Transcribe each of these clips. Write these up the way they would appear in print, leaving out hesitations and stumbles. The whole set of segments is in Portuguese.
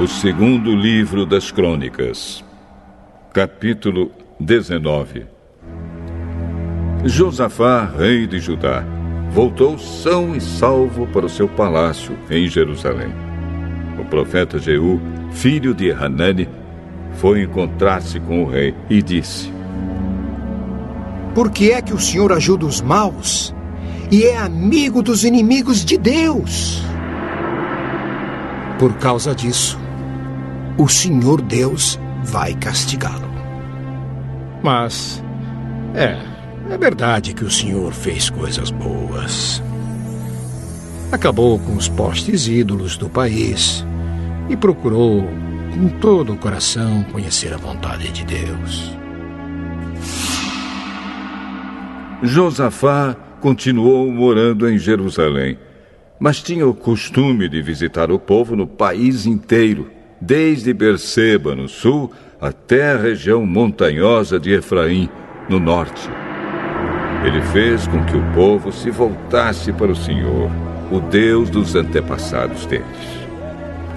O segundo livro das Crônicas, capítulo 19. Josafá, rei de Judá, voltou são e salvo para o seu palácio em Jerusalém. O profeta Jeú, filho de Hanani, foi encontrar-se com o rei e disse: Por que é que o Senhor ajuda os maus e é amigo dos inimigos de Deus? Por causa disso, o Senhor Deus vai castigá-lo. Mas é verdade que o Senhor fez coisas boas. Acabou com os postes ídolos do país e procurou com todo o coração conhecer a vontade de Deus. Josafá continuou morando em Jerusalém, mas tinha o costume de visitar o povo no país inteiro, desde Berseba, no sul, até a região montanhosa de Efraim, no norte. Ele fez com que o povo se voltasse para o Senhor, o Deus dos antepassados deles.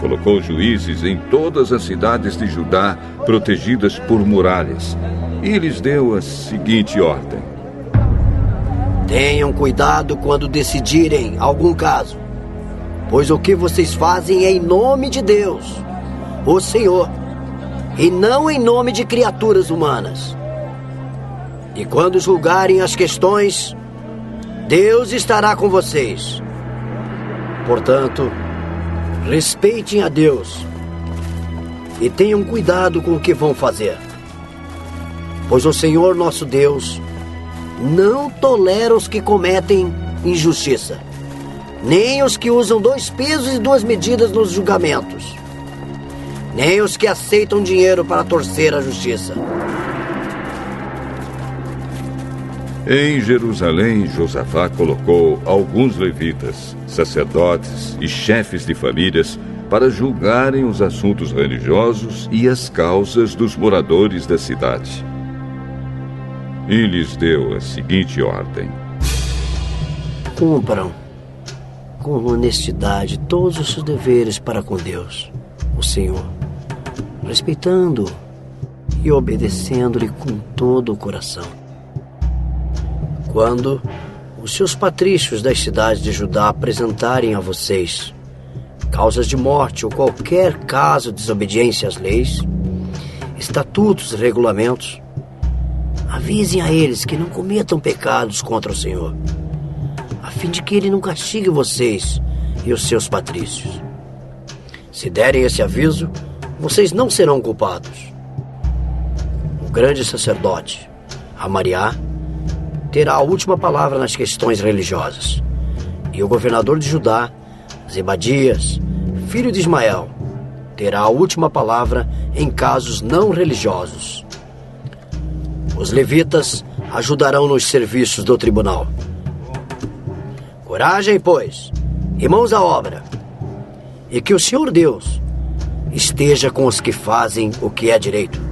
Colocou juízes em todas as cidades de Judá, protegidas por muralhas, e lhes deu a seguinte ordem: Tenham cuidado quando decidirem algum caso, pois o que vocês fazem é em nome de Deus, o Senhor, e não em nome de criaturas humanas. E quando julgarem as questões, Deus estará com vocês. Portanto, respeitem a Deus e tenham cuidado com o que vão fazer, pois o Senhor nosso Deus não tolera os que cometem injustiça, nem os que usam 2 pesos e 2 medidas nos julgamentos, nem os que aceitam dinheiro para torcer a justiça. Em Jerusalém, Josafá colocou alguns levitas, sacerdotes e chefes de famílias para julgarem os assuntos religiosos e as causas dos moradores da cidade. E lhes deu a seguinte ordem: Cumpram com honestidade todos os seus deveres para com Deus, o Senhor, respeitando-o e obedecendo-lhe com todo o coração. Quando os seus patrícios das cidades de Judá apresentarem a vocês causas de morte ou qualquer caso de desobediência às leis, estatutos e regulamentos, avisem a eles que não cometam pecados contra o Senhor, a fim de que ele não castigue vocês e os seus patrícios. Se derem esse aviso, vocês não serão culpados. O grande sacerdote, Amariá, terá a última palavra nas questões religiosas, e o governador de Judá, Zebadias, filho de Ismael, terá a última palavra em casos não religiosos. Os levitas ajudarão nos serviços do tribunal. Coragem, pois, e mãos à obra, e que o Senhor Deus esteja com os que fazem o que é direito.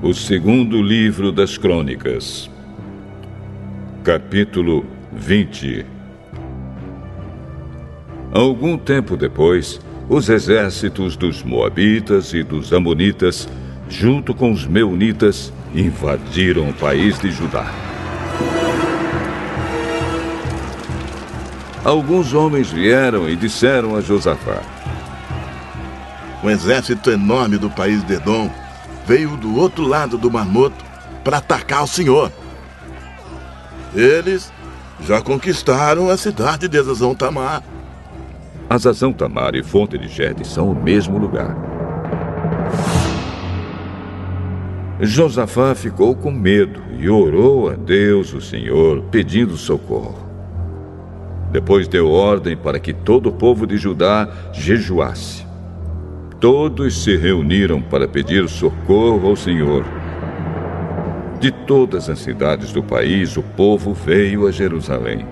O segundo livro das Crônicas, capítulo 20. Algum tempo depois, os exércitos dos Moabitas e dos Amonitas, junto com os Meunitas, invadiram o país de Judá. Alguns homens vieram e disseram a Josafá: Um exército enorme do país de Edom veio do outro lado do Mar Morto para atacar o Senhor. Eles já conquistaram a cidade de Ezazão Tamar. Azazão Tamar e Fonte de Gede são o mesmo lugar. Josafá ficou com medo e orou a Deus, o Senhor, pedindo socorro. Depois deu ordem para que todo o povo de Judá jejuasse. Todos se reuniram para pedir socorro ao Senhor. De todas as cidades do país, o povo veio a Jerusalém.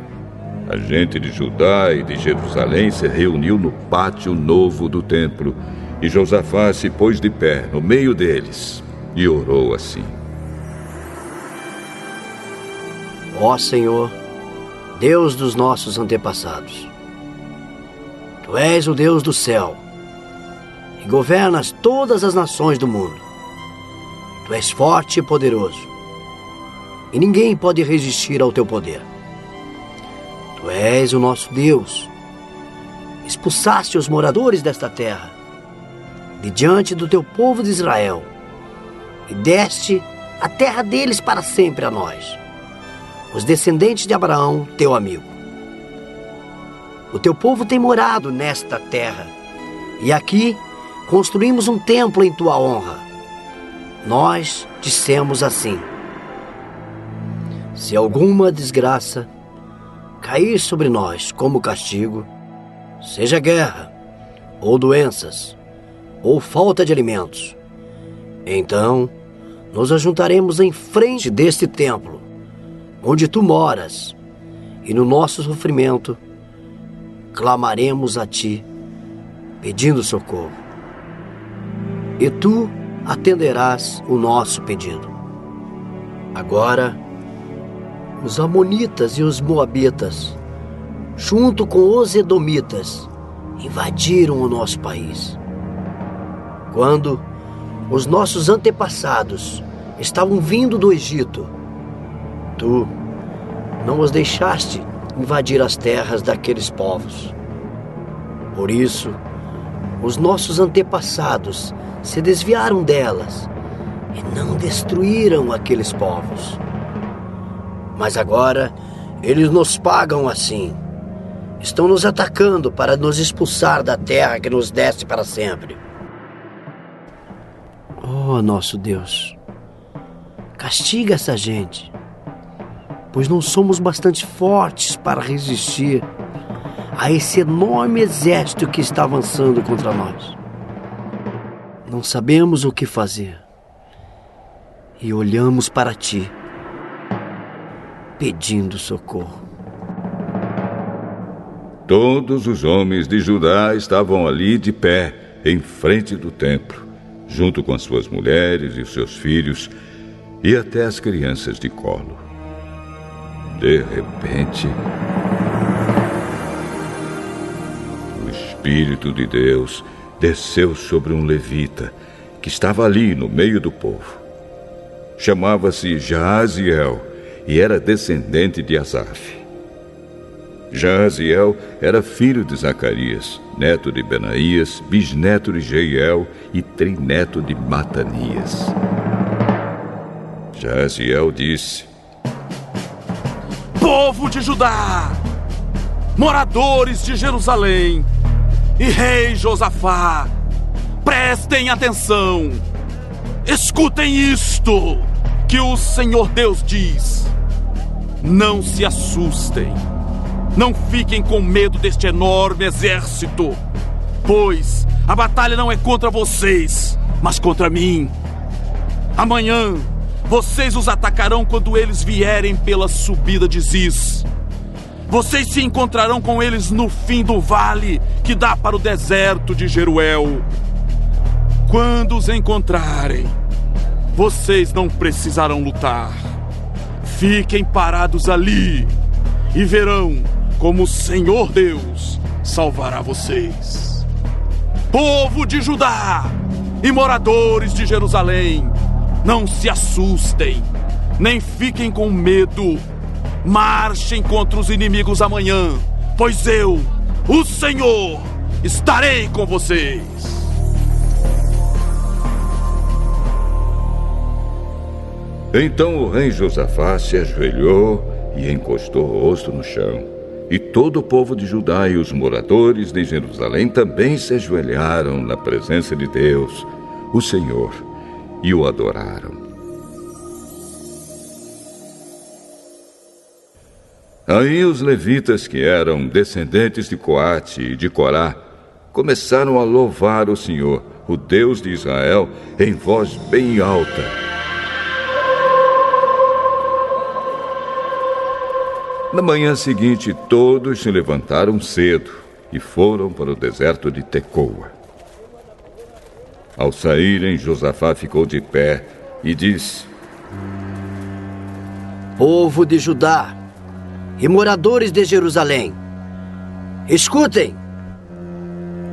A gente de Judá e de Jerusalém se reuniu no pátio novo do templo, e Josafá se pôs de pé no meio deles e orou assim: Ó Senhor, Deus dos nossos antepassados, Tu és o Deus do céu e governas todas as nações do mundo. Tu és forte e poderoso, e ninguém pode resistir ao Teu poder. Tu és o nosso Deus. Expulsaste os moradores desta terra de diante do Teu povo de Israel e deste a terra deles para sempre a nós, os descendentes de Abraão, Teu amigo. O Teu povo tem morado nesta terra e aqui construímos um templo em Tua honra. Nós dissemos assim: se alguma desgraça cair sobre nós como castigo, seja guerra, ou doenças, ou falta de alimentos, então nos ajuntaremos em frente deste templo, onde Tu moras, e no nosso sofrimento clamaremos a Ti, pedindo socorro. E Tu atenderás o nosso pedido. Agora, os amonitas e os moabitas, junto com os edomitas, invadiram o nosso país. Quando os nossos antepassados estavam vindo do Egito, Tu não os deixaste invadir as terras daqueles povos. Por isso, os nossos antepassados se desviaram delas e não destruíram aqueles povos. Mas agora eles nos pagam assim. Estão nos atacando para nos expulsar da terra que nos deste para sempre. Oh, nosso Deus, castiga essa gente, pois não somos bastante fortes para resistir a esse enorme exército que está avançando contra nós. Não sabemos o que fazer e olhamos para Ti, pedindo socorro. Todos os homens de Judá estavam ali de pé, em frente do templo, junto com as suas mulheres e os seus filhos, e até as crianças de colo. De repente, o Espírito de Deus desceu sobre um levita que estava ali no meio do povo. Chamava-se Jaaziel e era descendente de Asaf. Jaaziel era filho de Zacarias, neto de Benaías, bisneto de Jeiel e trineto de Matanias. Jaaziel disse: Povo de Judá, moradores de Jerusalém e rei Josafá, prestem atenção, escutem isto que o Senhor Deus diz. Não se assustem, não fiquem com medo deste enorme exército, pois a batalha não é contra vocês, mas contra mim. Amanhã vocês os atacarão quando eles vierem pela subida de Ziz. Vocês se encontrarão com eles no fim do vale que dá para o deserto de Jeruel. Quando os encontrarem, vocês não precisarão lutar. Fiquem parados ali e verão como o Senhor Deus salvará vocês. Povo de Judá e moradores de Jerusalém, não se assustem, nem fiquem com medo. Marchem contra os inimigos amanhã, pois eu, o Senhor, estarei com vocês. Então o rei Josafá se ajoelhou e encostou o rosto no chão, E todo o povo de Judá e os moradores de Jerusalém também se ajoelharam na presença de Deus, o Senhor, e o adoraram. Aí os levitas, que eram descendentes de Coate e de Corá, começaram a louvar o Senhor, o Deus de Israel, em voz bem alta. Na manhã seguinte, todos se levantaram cedo e foram para o deserto de Tecoa. Ao saírem, Josafá ficou de pé e disse: Povo de Judá e moradores de Jerusalém, escutem!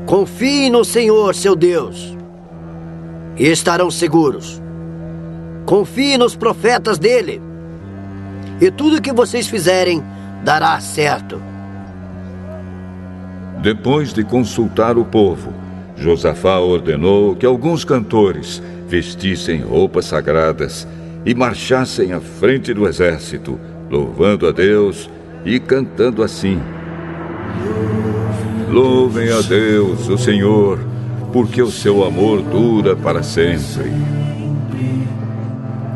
Confiem no Senhor, seu Deus, e estarão seguros. Confiem nos profetas dele, e tudo que vocês fizerem dará certo. Depois de consultar o povo, Josafá ordenou que alguns cantores vestissem roupas sagradas e marchassem à frente do exército, louvando a Deus e cantando assim: Louvem a Deus, o Senhor, porque o seu amor dura para sempre.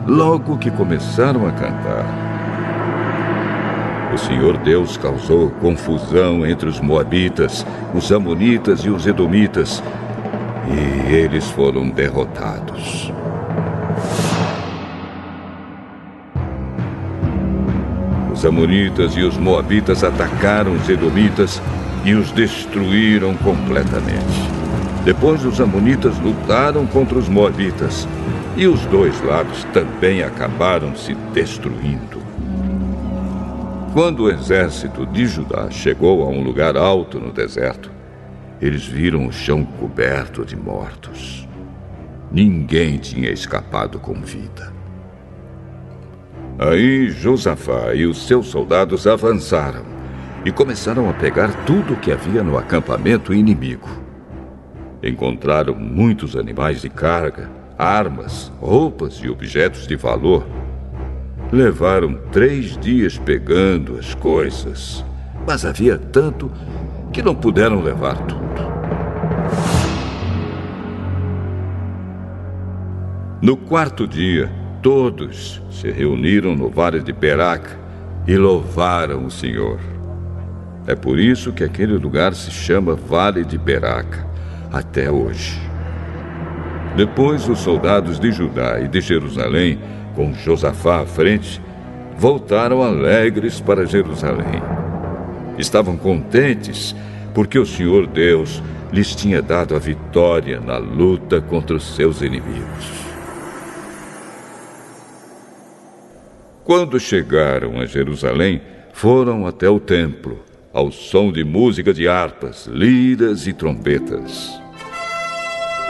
Logo que começaram a cantar, o Senhor Deus causou confusão entre os moabitas, os amonitas e os edomitas, e eles foram derrotados. Os amonitas e os moabitas atacaram os edomitas e os destruíram completamente. Depois os amonitas lutaram contra os moabitas, e os dois lados também acabaram se destruindo. Quando o exército de Judá chegou a um lugar alto no deserto, eles viram o chão coberto de mortos. Ninguém tinha escapado com vida. Aí Josafá e os seus soldados avançaram e começaram a pegar tudo o que havia no acampamento inimigo. Encontraram muitos animais de carga, armas, roupas e objetos de valor. Levaram 3 dias pegando as coisas, mas havia tanto que não puderam levar tudo. No 4º dia, todos se reuniram no vale de Beraca e louvaram o Senhor. É por isso que aquele lugar se chama Vale de Beraca, até hoje. Depois, os soldados de Judá e de Jerusalém, com Josafá à frente, voltaram alegres para Jerusalém. Estavam contentes porque o Senhor Deus lhes tinha dado a vitória na luta contra os seus inimigos. Quando chegaram a Jerusalém, foram até o templo, ao som de música de harpas, liras e trombetas.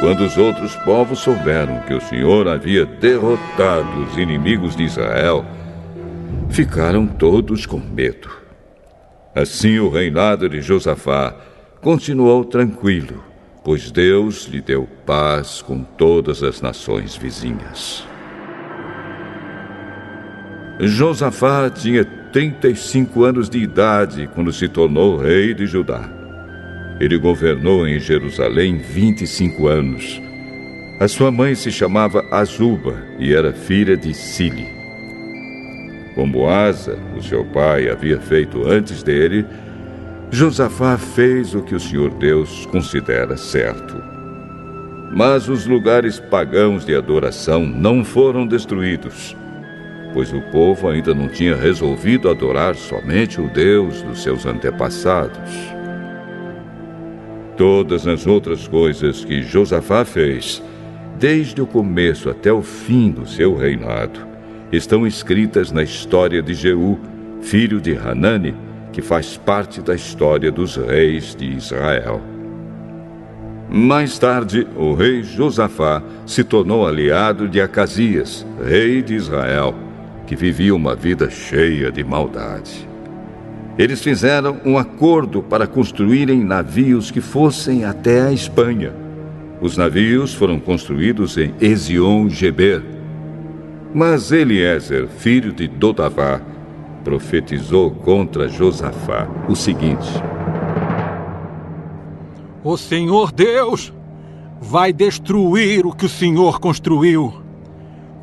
Quando os outros povos souberam que o Senhor havia derrotado os inimigos de Israel, ficaram todos com medo. Assim o reinado de Josafá continuou tranquilo, pois Deus lhe deu paz com todas as nações vizinhas. Josafá tinha 35 anos de idade quando se tornou rei de Judá. Ele governou em Jerusalém 25 anos. A sua mãe se chamava Azuba e era filha de Sili. Como Asa, o seu pai, havia feito antes dele, Josafá fez o que o Senhor Deus considera certo. Mas os lugares pagãos de adoração não foram destruídos, pois o povo ainda não tinha resolvido adorar somente o Deus dos seus antepassados. Todas as outras coisas que Josafá fez, desde o começo até o fim do seu reinado, estão escritas na história de Jeú, filho de Hanani, que faz parte da história dos reis de Israel. Mais tarde, o rei Josafá se tornou aliado de Acasias, rei de Israel, que vivia uma vida cheia de maldade. Eles fizeram um acordo para construírem navios que fossem até a Espanha. Os navios foram construídos em Ezion-Geber. Mas Eliezer, filho de Dodavá, profetizou contra Josafá o seguinte: O Senhor Deus vai destruir o que o Senhor construiu,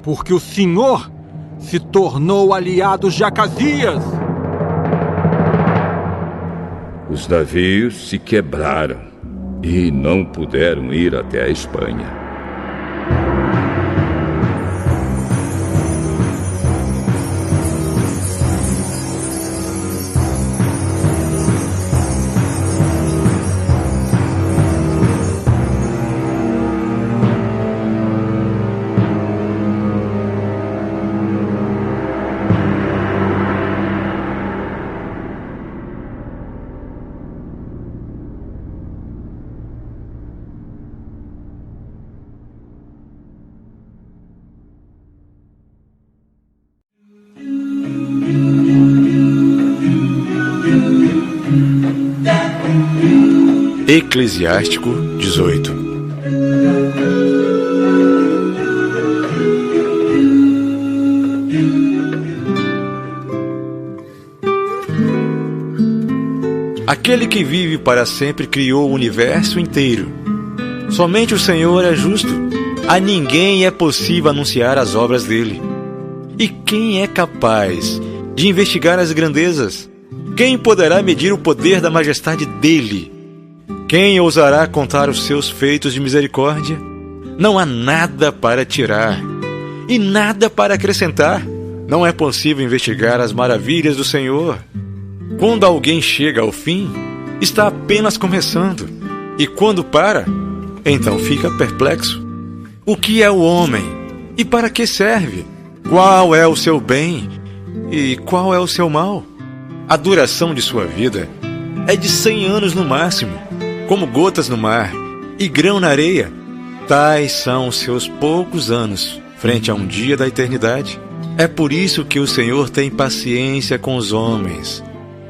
porque o Senhor se tornou aliado de Acasias. Os navios se quebraram e não puderam ir até a Espanha. Eclesiástico 18. Aquele que vive para sempre criou o universo inteiro. Somente o Senhor é justo. A ninguém é possível anunciar as obras dele. E quem é capaz de investigar as grandezas? Quem poderá medir o poder da majestade dele? Quem ousará contar os seus feitos de misericórdia? Não há nada para tirar e nada para acrescentar. Não é possível investigar as maravilhas do Senhor. Quando alguém chega ao fim, está apenas começando. E quando para, então fica perplexo. O que é o homem? E para que serve? Qual é o seu bem? E qual é o seu mal? A duração de sua vida é de 100 anos no máximo, como gotas no mar e grão na areia. Tais são os seus poucos anos, frente a um dia da eternidade. É por isso que o Senhor tem paciência com os homens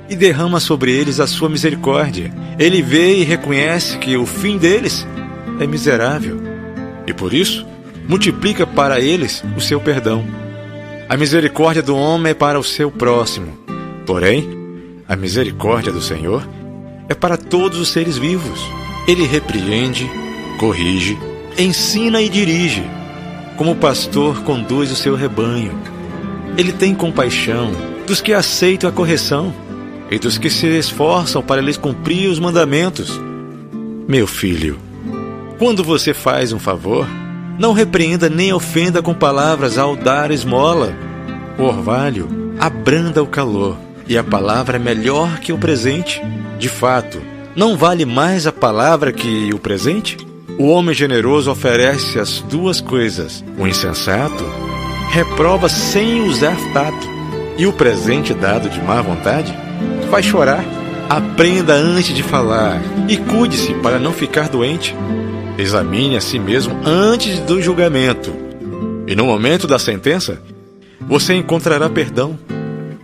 e derrama sobre eles a sua misericórdia. Ele vê e reconhece que o fim deles é miserável, e por isso multiplica para eles o seu perdão. A misericórdia do homem é para o seu próximo, porém, a misericórdia do Senhor é para todos os seres vivos. Ele repreende, corrige, ensina e dirige, como o pastor conduz o seu rebanho. Ele tem compaixão dos que aceitam a correção e dos que se esforçam para lhes cumprir os mandamentos. Meu filho, quando você faz um favor, não repreenda nem ofenda com palavras ao dar esmola. O orvalho abranda o calor, e a palavra é melhor que o presente. De fato, não vale mais a palavra que o presente? O homem generoso oferece as duas coisas. O insensato reprova sem usar tato, e o presente dado de má vontade faz chorar. Aprenda antes de falar e cuide-se para não ficar doente. Examine a si mesmo antes do julgamento, e no momento da sentença você encontrará perdão.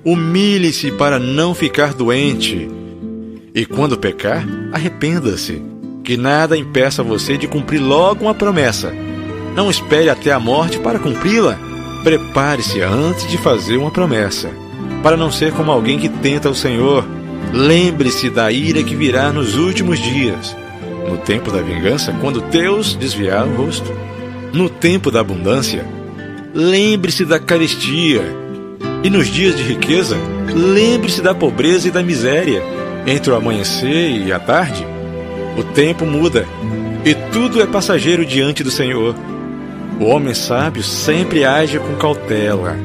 Humilhe-se para não ficar doente, e quando pecar, arrependa-se. Que nada impeça você de cumprir logo uma promessa. Não espere até a morte para cumpri-la. Prepare-se antes de fazer uma promessa, para não ser como alguém que tenta o Senhor. Lembre-se da ira que virá nos últimos dias, no tempo da vingança, quando Deus desviar o rosto. No tempo da abundância, lembre-se da carestia. E nos dias de riqueza, lembre-se da pobreza e da miséria. Entre o amanhecer e a tarde, o tempo muda, e tudo é passageiro diante do Senhor. O homem sábio sempre age com cautela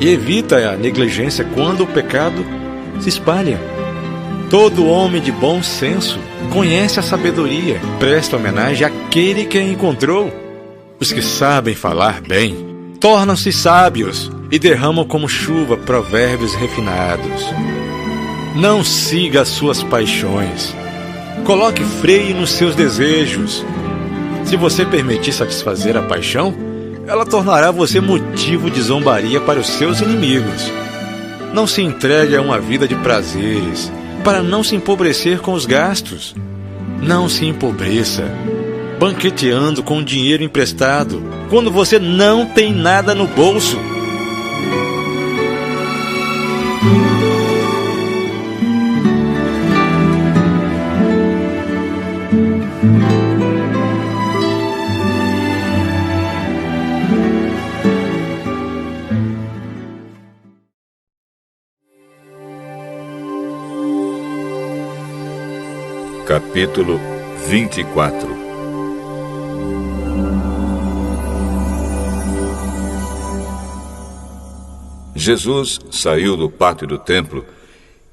e evita a negligência quando o pecado se espalha. Todo homem de bom senso conhece a sabedoria, presta homenagem àquele que a encontrou. Os que sabem falar bem tornam-se sábios e derramam como chuva provérbios refinados. Não siga as suas paixões. Coloque freio nos seus desejos. Se você permitir satisfazer a paixão, ela tornará você motivo de zombaria para os seus inimigos. Não se entregue a uma vida de prazeres, para não se empobrecer com os gastos. Não se empobreça banqueteando com dinheiro emprestado, quando você não tem nada no bolso. Capítulo 24. Jesus saiu do pátio do templo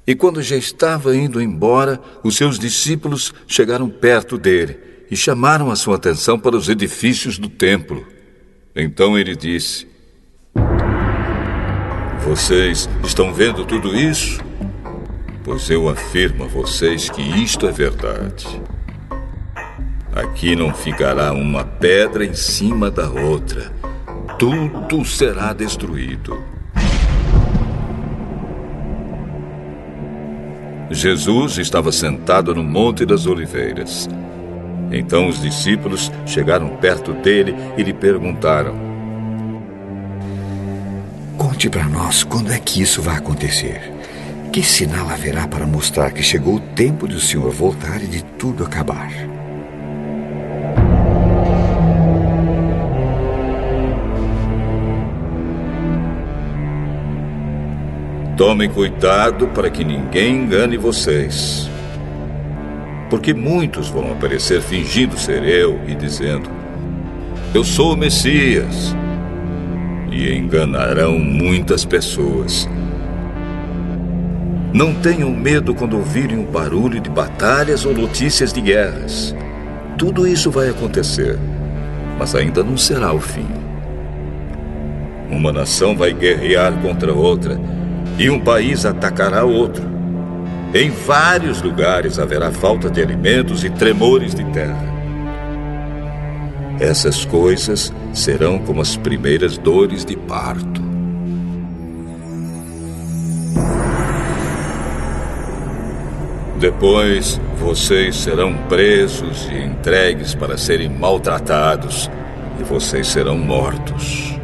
e, quando já estava indo embora, os seus discípulos chegaram perto dele e chamaram a sua atenção para os edifícios do templo. Então ele disse: "Vocês estão vendo tudo isso? Pois eu afirmo a vocês que isto é verdade. Aqui não ficará uma pedra em cima da outra. Tudo será destruído." Jesus estava sentado no Monte das Oliveiras. Então os discípulos chegaram perto dele e lhe perguntaram: "Conte para nós quando é que isso vai acontecer. Que sinal haverá para mostrar que chegou o tempo de o Senhor voltar e de tudo acabar?" Tomem cuidado para que ninguém engane vocês. Porque muitos vão aparecer fingindo ser eu e dizendo: "Eu sou o Messias." E enganarão muitas pessoas. Não tenham medo quando ouvirem o barulho de batalhas ou notícias de guerras. Tudo isso vai acontecer, mas ainda não será o fim. Uma nação vai guerrear contra outra e um país atacará outro. Em vários lugares haverá falta de alimentos e tremores de terra. Essas coisas serão como as primeiras dores de parto. Depois, vocês serão presos e entregues para serem maltratados, e vocês serão mortos.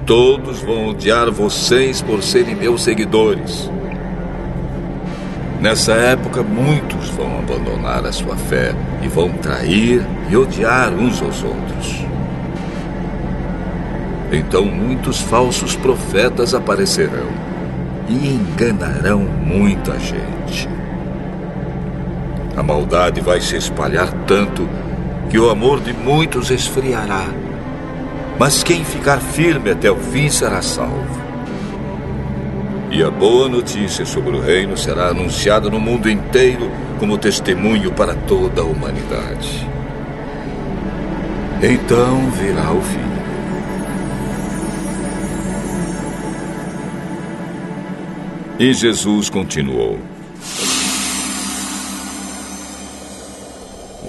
Todos vão odiar vocês por serem meus seguidores. Nessa época, muitos vão abandonar a sua fé e vão trair e odiar uns aos outros. Então, muitos falsos profetas aparecerão e enganarão muita gente. A maldade vai se espalhar tanto que o amor de muitos esfriará. Mas quem ficar firme até o fim será salvo. E a boa notícia sobre o reino será anunciada no mundo inteiro como testemunho para toda a humanidade. Então virá o fim. E Jesus continuou: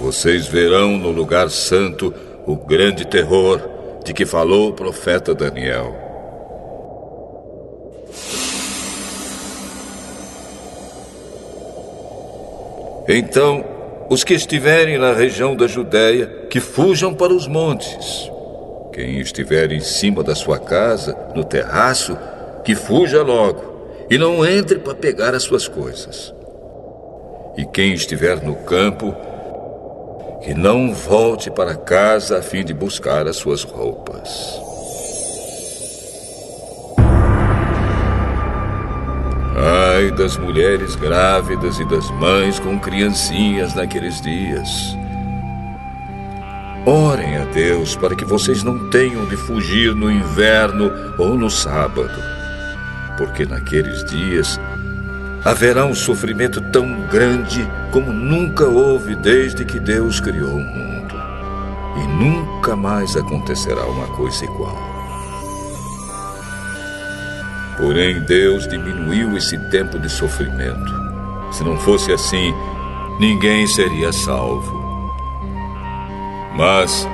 "Vocês verão no lugar santo o grande terror de que falou o profeta Daniel. Então, os que estiverem na região da Judéia, que fujam para os montes. Quem estiver em cima da sua casa, no terraço, que fuja logo e não entre para pegar as suas coisas. E quem estiver no campo, que não volte para casa a fim de buscar as suas roupas. Ai das mulheres grávidas e das mães com criancinhas naqueles dias. Orem a Deus para que vocês não tenham de fugir no inverno ou no sábado, porque naqueles dias haverá um sofrimento tão grande como nunca houve desde que Deus criou o mundo. E nunca mais acontecerá uma coisa igual. Porém, Deus diminuiu esse tempo de sofrimento. Se não fosse assim, ninguém seria salvo. Mas,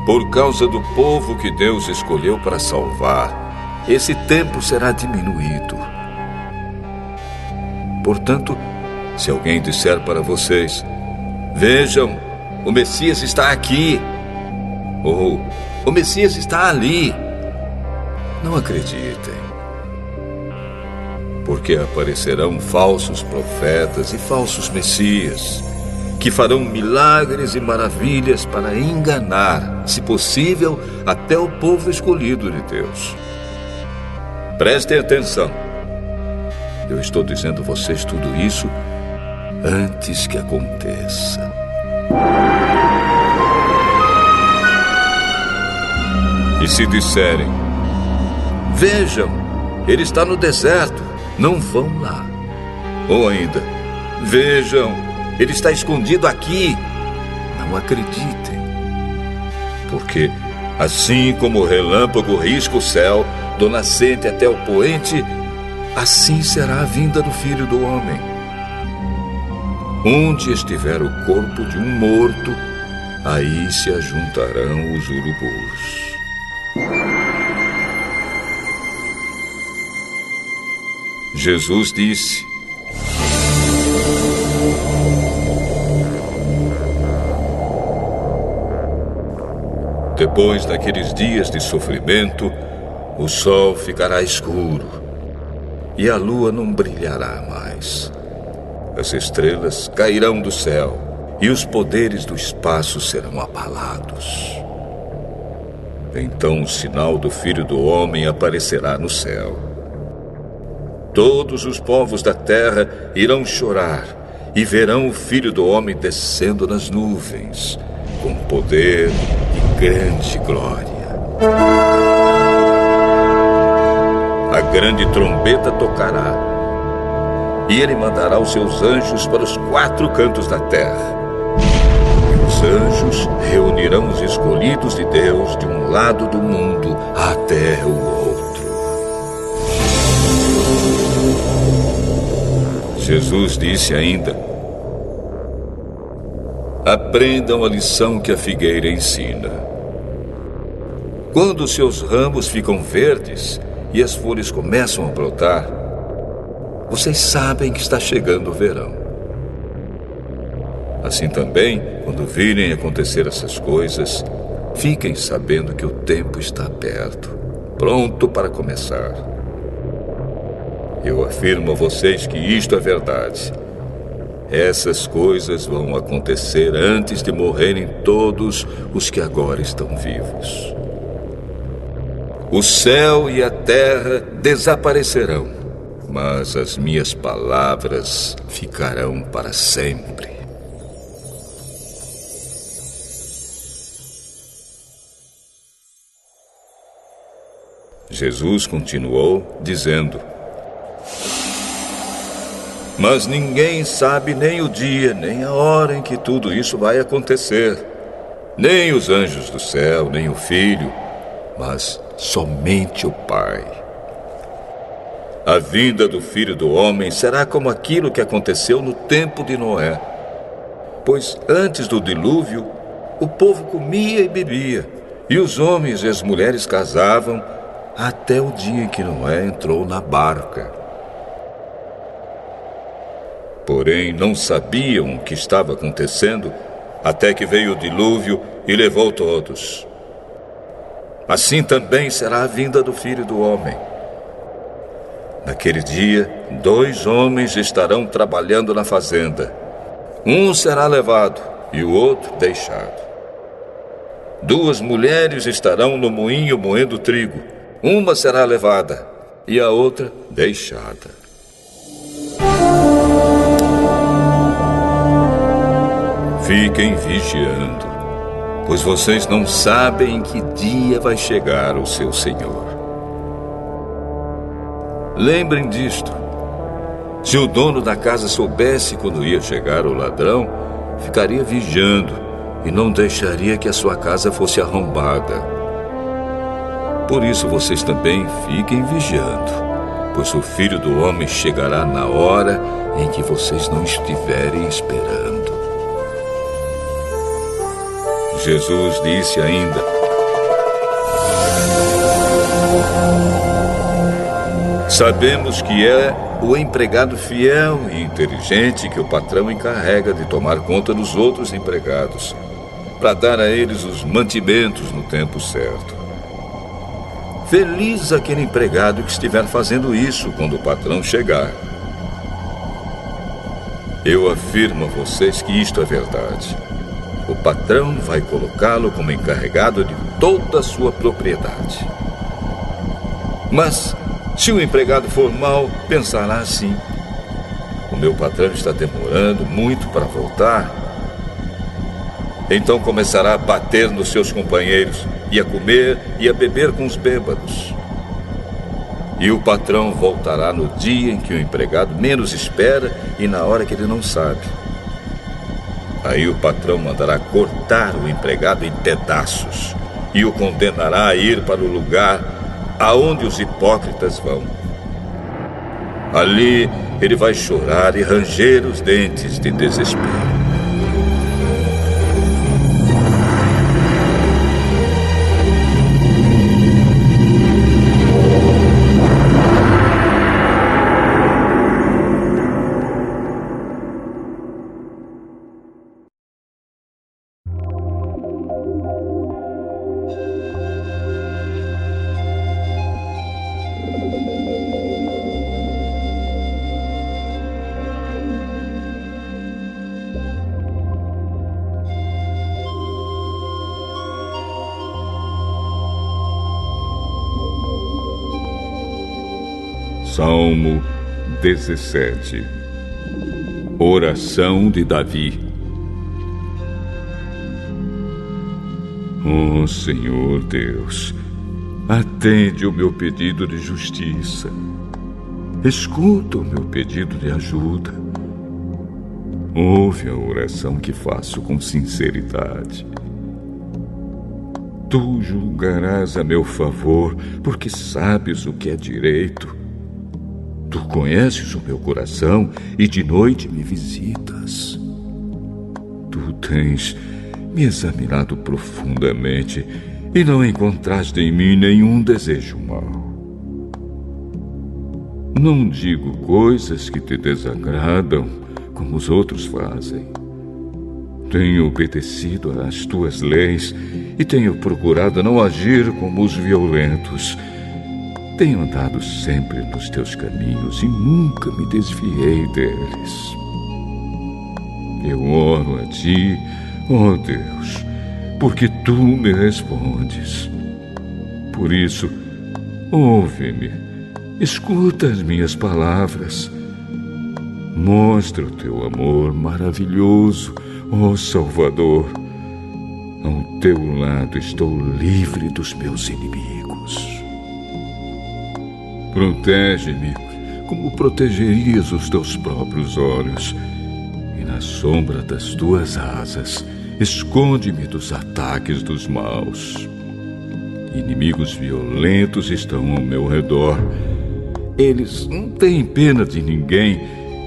por causa do povo que Deus escolheu para salvar, esse tempo será diminuído. Portanto, se alguém disser para vocês: "Vejam, o Messias está aqui", ou "O Messias está ali", não acreditem. porque aparecerão falsos profetas e falsos messias, que farão milagres e maravilhas para enganar, se possível, até o povo escolhido de Deus. Prestem atenção. Eu estou dizendo a vocês tudo isso antes que aconteça. E se disserem: vejam, ele está no deserto, não vão lá. Ou ainda: vejam, ele está escondido aqui, não acreditem. Porque assim como o relâmpago risca o céu, do nascente até o poente, assim será a vinda do Filho do Homem. Onde estiver o corpo de um morto, aí se ajuntarão os urubus. Jesus disse: depois daqueles dias de sofrimento, o sol ficará escuro e a lua não brilhará mais. As estrelas cairão do céu e os poderes do espaço serão abalados. Então o sinal do Filho do Homem aparecerá no céu. Todos os povos da terra irão chorar e verão o Filho do Homem descendo nas nuvens, com poder e grande glória. A grande trombeta tocará, e ele mandará os seus anjos para os 4 cantos da terra. E os anjos reunirão os escolhidos de Deus de um lado do mundo até o outro. Jesus disse ainda: aprendam a lição que a figueira ensina. Quando os seus ramos ficam verdes e as folhas começam a brotar, vocês sabem que está chegando o verão. Assim também, quando virem acontecer essas coisas, fiquem sabendo que o tempo está perto, pronto para começar. Eu afirmo a vocês que isto é verdade. Essas coisas vão acontecer antes de morrerem todos os que agora estão vivos. O céu e a terra desaparecerão, mas as minhas palavras ficarão para sempre. Jesus continuou dizendo: mas ninguém sabe nem o dia, nem a hora em que tudo isso vai acontecer. Nem os anjos do céu, nem o Filho, mas somente o Pai. A vinda do Filho do Homem será como aquilo que aconteceu no tempo de Noé. Pois antes do dilúvio, o povo comia e bebia, e os homens e as mulheres casavam, até o dia em que Noé entrou na barca. Porém, não sabiam o que estava acontecendo até que veio o dilúvio e levou todos. Assim também será a vinda do Filho do Homem. Naquele dia, 2 homens estarão trabalhando na fazenda. Um será levado e o outro deixado. 2 mulheres estarão no moinho moendo trigo. Uma será levada e a outra deixada. Fiquem vigiando, pois vocês não sabem em que dia vai chegar o seu Senhor. Lembrem disto. Se o dono da casa soubesse quando ia chegar o ladrão, ficaria vigiando e não deixaria que a sua casa fosse arrombada. Por isso vocês também fiquem vigiando, pois o Filho do Homem chegará na hora em que vocês não estiverem esperando. Jesus disse ainda: sabemos que é o empregado fiel e inteligente que o patrão encarrega de tomar conta dos outros empregados, para dar a eles os mantimentos no tempo certo. Feliz aquele empregado que estiver fazendo isso quando o patrão chegar. Eu afirmo a vocês que isto é verdade. O patrão vai colocá-lo como encarregado de toda a sua propriedade. Mas, se o empregado for mau, pensará assim: o meu patrão está demorando muito para voltar. Então começará a bater nos seus companheiros, e a comer e a beber com os bêbados. E o patrão voltará no dia em que o empregado menos espera e na hora que ele não sabe. Aí o patrão mandará cortar o empregado em pedaços e o condenará a ir para o lugar aonde os hipócritas vão. Ali ele vai chorar e ranger os dentes de desespero. Salmo 17. Oração de Davi. Ó Senhor Deus, atende o meu pedido de justiça. Escuta o meu pedido de ajuda. Ouve a oração que faço com sinceridade. Tu julgarás a meu favor, porque sabes o que é direito. Tu conheces o meu coração e de noite me visitas. Tu tens me examinado profundamente e não encontraste em mim nenhum desejo mau. Não digo coisas que te desagradam, como os outros fazem. Tenho obedecido às tuas leis e tenho procurado não agir como os violentos. Tenho andado sempre nos teus caminhos e nunca me desviei deles. Eu oro a ti, ó Deus, porque tu me respondes. Por isso, ouve-me, escuta as minhas palavras. Mostra o teu amor maravilhoso, ó Salvador. Ao teu lado estou livre dos meus inimigos. Protege-me como protegerias os teus próprios olhos, e na sombra das tuas asas esconde-me dos ataques dos maus. Inimigos violentos estão ao meu redor. Eles não têm pena de ninguém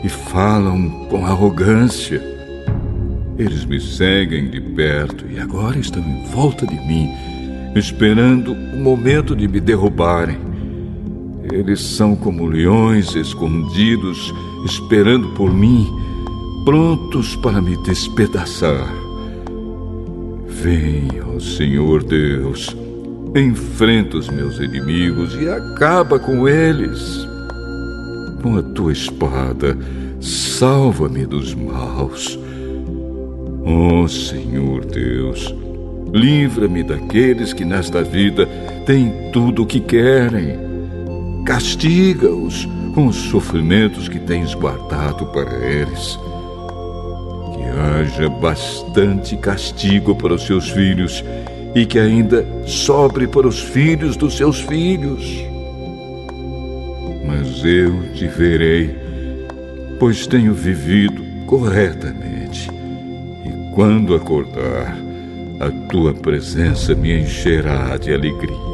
e falam com arrogância. Eles me seguem de perto e agora estão em volta de mim, esperando o momento de me derrubarem. Eles são como leões escondidos, esperando por mim, prontos para me despedaçar. Vem, ó Senhor Deus, enfrenta os meus inimigos e acaba com eles. Com a tua espada, salva-me dos maus. Ó Senhor Deus, livra-me daqueles que nesta vida têm tudo o que querem. Castiga-os com os sofrimentos que tens guardado para eles. Que haja bastante castigo para os seus filhos e que ainda sobre para os filhos dos seus filhos. Mas eu te verei, pois tenho vivido corretamente. E quando acordar, a tua presença me encherá de alegria.